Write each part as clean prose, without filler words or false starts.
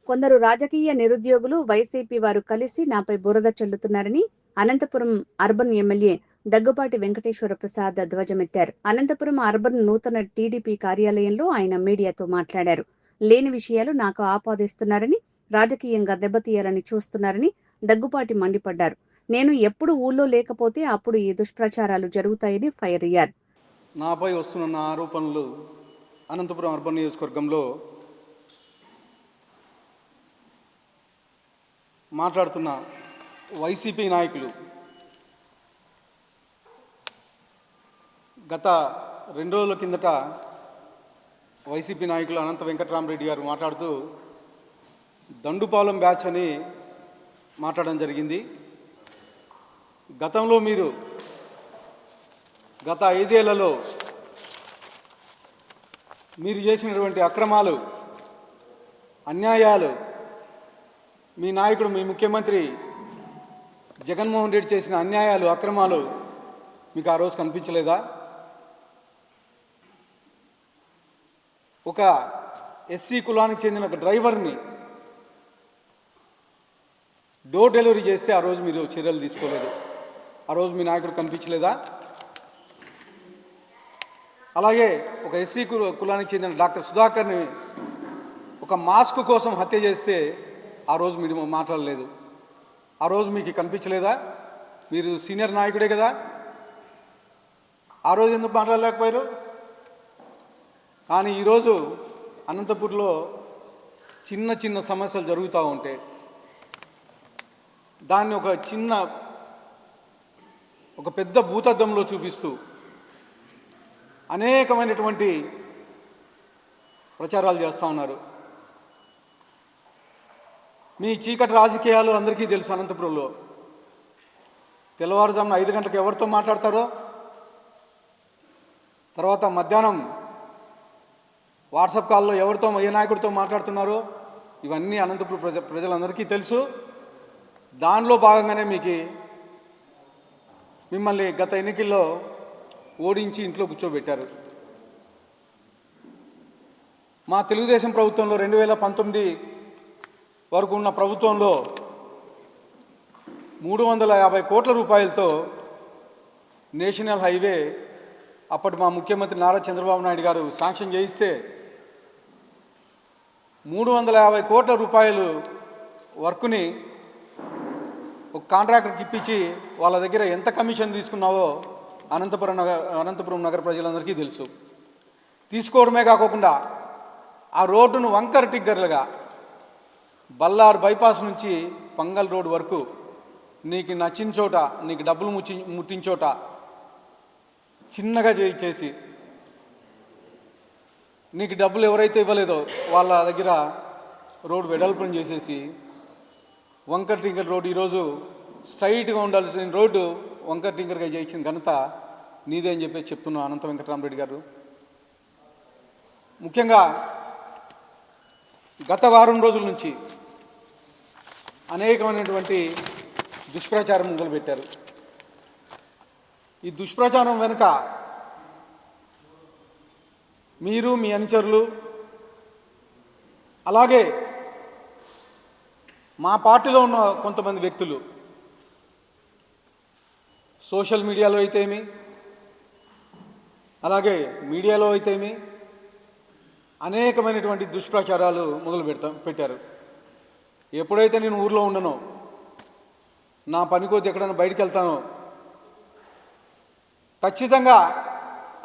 కొందరు రాజకీయ నిరుద్యోగులు వైసీపీ వారు కలిసి నాపై బురద చల్లుతున్నారని అనంతపురం అర్బన్ ఎమ్మెల్యే దగ్గుపాటి వెంకటేశ్వర ప్రసాద్ ధ్వజమెత్తారు. అనంతపురం అర్బన్ నూతన టీడీపీ కార్యాలయంలో ఆయన మీడియాతో మాట్లాడారు. లేని విషయాలు నాకు ఆపాదిస్తున్నారని, రాజకీయంగా దెబ్బతీయాలని చూస్తున్నారని దగ్గుపాటి మండిపడ్డారు. నేను ఎప్పుడు ఊళ్ళో లేకపోతే అప్పుడు ఈ దుష్ప్రచారాలు జరుగుతాయని ఫైర్ అయ్యారు. నాపై వస్తున్న ఆరోపణలు అనంతపురం అర్బన్ నియోజకవర్గంలో మాట్లాడుతున్న వైసీపీ నాయకులు గత 2 రోజుల కిందట వైసీపీ నాయకులు అనంత వెంకటరామరెడ్డి గారు మాట్లాడుతూ దండుపాలెం బ్యాచ్ అని మాట్లాడడం జరిగింది. గతంలో మీరు గత 5 ఏళ్లలో మీరు చేసినటువంటి అక్రమాలు, అన్యాయాలు, మీ నాయకుడు, మీ ముఖ్యమంత్రి జగన్మోహన్ రెడ్డి చేసిన అన్యాయాలు, అక్రమాలు మీకు ఆ రోజు కనిపించలేదా? ఒక ఎస్సీ కులానికి చెందిన ఒక డ్రైవర్ని డోర్ డెలివరీ చేస్తే ఆ రోజు మీరు చర్యలు తీసుకోలేదు. ఆ రోజు మీ నాయకుడు కనిపించలేదా? అలాగే ఒక ఎస్సీ కులానికి చెందిన డాక్టర్ సుధాకర్ని ఒక మాస్క్ కోసం హత్య చేస్తే ఆ రోజు మీరు మాట్లాడలేదు. ఆ రోజు మీకు కనిపించలేదా? మీరు సీనియర్ నాయకుడే కదా, ఆ రోజు ఎందుకు మాట్లాడలేకపోయారు? కానీ ఈరోజు అనంతపూర్లో చిన్న చిన్న సమస్యలు జరుగుతూ ఉంటే దాన్ని ఒక పెద్ద భూతద్దంలో చూపిస్తూ అనేకమైనటువంటి ప్రచారాలు చేస్తూ ఉన్నారు. మీ చీకటి రాజకీయాలు అందరికీ తెలుసు. అనంతపురంలో తెల్లవారుజామున 5 గంటలకు ఎవరితో మాట్లాడతారో, తర్వాత మధ్యాహ్నం వాట్సాప్ కాల్లో ఎవరితో, ఏ నాయకుడితో మాట్లాడుతున్నారో ఇవన్నీ అనంతపురం ప్రజలందరికీ తెలుసు. దానిలో భాగంగానే మిమ్మల్ని గత ఎన్నికల్లో ఓడించి ఇంట్లో కూర్చోబెట్టారు. మా తెలుగుదేశం ప్రభుత్వంలో 2019 వరకు ఉన్న ప్రభుత్వంలో 350 కోట్ల రూపాయలతో నేషనల్ హైవే అప్పటి మా ముఖ్యమంత్రి నారా చంద్రబాబు నాయుడు గారు శాంక్షన్ చేయిస్తే 350 కోట్ల రూపాయలు వర్క్ని ఒక కాంట్రాక్టర్కి ఇప్పించి వాళ్ళ దగ్గర ఎంత కమిషన్ తీసుకున్నావో అనంతపురం నగర ప్రజలందరికీ తెలుసు. తీసుకోవడమే కాకుండా ఆ రోడ్డును వంకర టిగ్గర్లుగా బల్లార్ బైపాస్ నుంచి పంగల్ రోడ్ వరకు నీకు నచ్చిన చోట, నీకు డబ్బులు ముట్టిన చోట చిన్నగా చేసి నీకు డబ్బులు ఎవరైతే ఇవ్వలేదో వాళ్ళ దగ్గర రోడ్డు వెడల్పుని చేసేసి వంకర్ టింకర్ రోడ్డు ఈరోజు స్ట్రైట్గా ఉండాల్సిన రోడ్డు వంకర్ టింకర్గా చేయించిన ఘనత నీదే అని చెప్పేసి చెప్తున్నా అనంత వెంకటరామరెడ్డి గారు. ముఖ్యంగా గత వారం రోజుల నుంచి అనేకమైనటువంటి దుష్ప్రచారం మొదలుపెట్టారు. ఈ దుష్ప్రచారం వెనుక మీరు, మీ అనుచరులు, అలాగే మా పార్టీలో ఉన్న కొంతమంది వ్యక్తులు సోషల్ మీడియాలో అయితేమి, అలాగే మీడియాలో అయితేమి అనేకమైనటువంటి దుష్ప్రచారాలు పెట్టారు. ఎప్పుడైతే నేను ఊర్లో ఉండనో, నా పనికొద్ది ఎక్కడైనా బయటికి వెళ్తానో ఖచ్చితంగా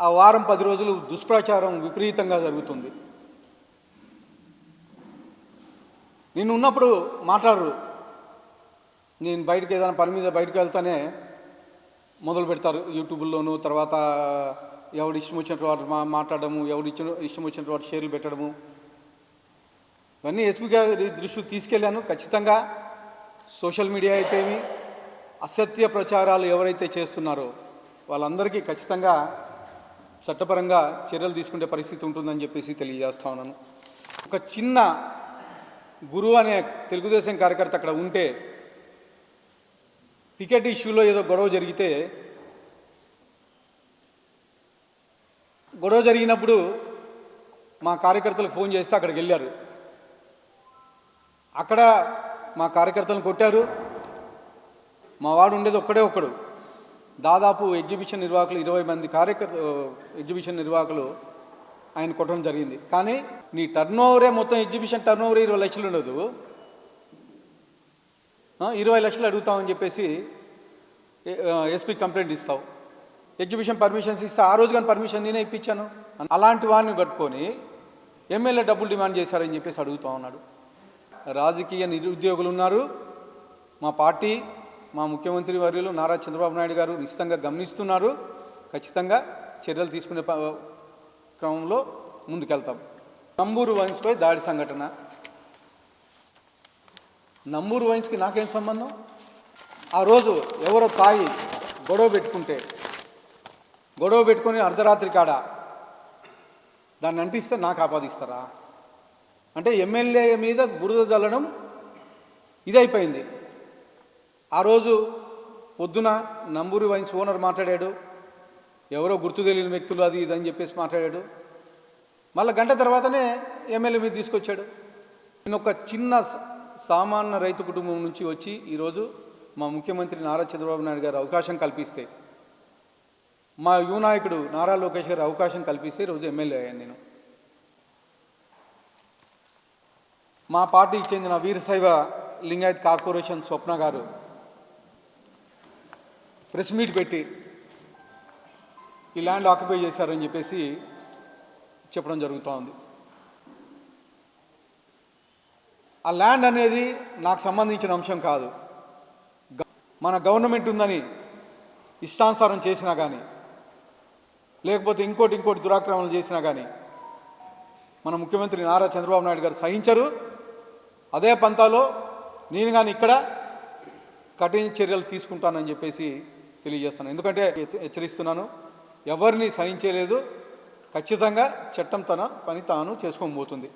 ఆ వారం 10 రోజులు దుష్ప్రచారం విపరీతంగా జరుగుతుంది. నేను ఉన్నప్పుడు మాట్లాడరు. నేను బయటకు ఏదైనా పని మీద బయటకు వెళ్తానే మొదలు పెడతారు యూట్యూబ్లోను. తర్వాత ఎవడు ఇష్టం వచ్చినట్టు వాడు మాట్లాడము, ఇష్టం వచ్చినట్టు వాడు షేర్లు పెట్టడము, ఇవన్నీ ఎస్పీ గారి దృష్టికి తీసుకెళ్ళాను. ఖచ్చితంగా సోషల్ మీడియా అయితేమి, అసత్య ప్రచారాలు ఎవరైతే చేస్తున్నారో వాళ్ళందరికీ ఖచ్చితంగా చట్టపరంగా చర్యలు తీసుకునే పరిస్థితి ఉంటుందని చెప్పేసి తెలియజేస్తా ఉన్నాను. ఒక చిన్న గురువు అనే తెలుగుదేశం కార్యకర్త అక్కడ ఉంటే టికెట్ ఇష్యూలో ఏదో గొడవ జరిగినప్పుడు మా కార్యకర్తలకు ఫోన్ చేస్తే అక్కడికి వెళ్ళారు. అక్కడ మా కార్యకర్తలను కొట్టారు. మా వాడు ఉండేది ఒక్కడు. దాదాపు ఎగ్జిబిషన్ నిర్వాహకులు 20 మంది ఎగ్జిబిషన్ నిర్వాహకులు ఆయన కొట్టడం జరిగింది. కానీ నీ టర్నోవరే మొత్తం ఎగ్జిబిషన్ టర్నోవర్ 20 లక్షలు ఉండదు, 20 లక్షలు అడుగుతామని చెప్పేసి ఎస్పీ కంప్లైంట్ ఇస్తావు. ఎగ్జిబిషన్ పర్మిషన్స్ ఇస్తే ఆ రోజు కానీ పర్మిషన్ నేనే ఇప్పించాను. అలాంటి వాడిని కట్టుకొని ఎమ్మెల్యే డబ్బులు డిమాండ్ చేశారని చెప్పేసి అడుగుతా ఉన్నాడు. రాజకీయ నిరుద్యోగులు ఉన్నారు. మా పార్టీ, మా ముఖ్యమంత్రి వర్యులు నారా చంద్రబాబు నాయుడు గారు నిశ్చితంగా గమనిస్తున్నారు. ఖచ్చితంగా చర్యలు తీసుకునే క్రమంలో ముందుకెళ్తాం. నంబూరు వైన్స్పై దాడి సంఘటన. నంబూరు వైన్స్కి నాకేం సంబంధం? ఆ రోజు ఎవరో తాగి గొడవ పెట్టుకొని అర్ధరాత్రి కాడ దాన్ని అంటిస్తే నాకు ఆపాదిస్తారా? అంటే ఎమ్మెల్యే మీద బురద జల్లడం ఇదైపోయింది. ఆ రోజు పొద్దున నంబూరి వైన్స్ ఓనర్ మాట్లాడాడు, ఎవరో గుర్తు తెలియని వ్యక్తులు అది ఇదని చెప్పేసి మాట్లాడాడు. మళ్ళీ గంట తర్వాతనే ఎమ్మెల్యే మీద తీసుకొచ్చాడు. నేను ఒక చిన్న సామాన్య రైతు కుటుంబం నుంచి వచ్చి ఈరోజు మా ముఖ్యమంత్రి నారా చంద్రబాబు నాయుడు గారు అవకాశం కల్పిస్తే, మా యువ నాయకుడు నారా లోకేష్ గారు అవకాశం కల్పిస్తే ఈరోజు ఎమ్మెల్యే అయ్యాను నేను. మా పార్టీకి చెందిన వీరశైవ లింగాయత్ కార్పొరేషన్ స్వప్న గారు ప్రెస్ మీట్ పెట్టి ఈ ల్యాండ్ ఆక్యుపై చేశారని చెప్పేసి చెప్పడం జరుగుతూ ఉంది. ఆ ల్యాండ్ అనేది నాకు సంబంధించిన అంశం కాదు. మన గవర్నమెంట్ ఉందని ఇష్టానుసారం చేసినా కానీ, లేకపోతే ఇంకోటి దురాక్రమణలు చేసినా కానీ మన ముఖ్యమంత్రి నారా చంద్రబాబు నాయుడు గారు సహించరు. అదే పంతాలో నేను కానీ ఇక్కడ కఠిన చర్యలు తీసుకుంటానని చెప్పేసి తెలియజేస్తాను. ఎందుకంటే హెచ్చరిస్తున్నాను, ఎవరిని సహించలేదు. ఖచ్చితంగా చట్టం తన పని తాను చేసుకొని పోతుంది.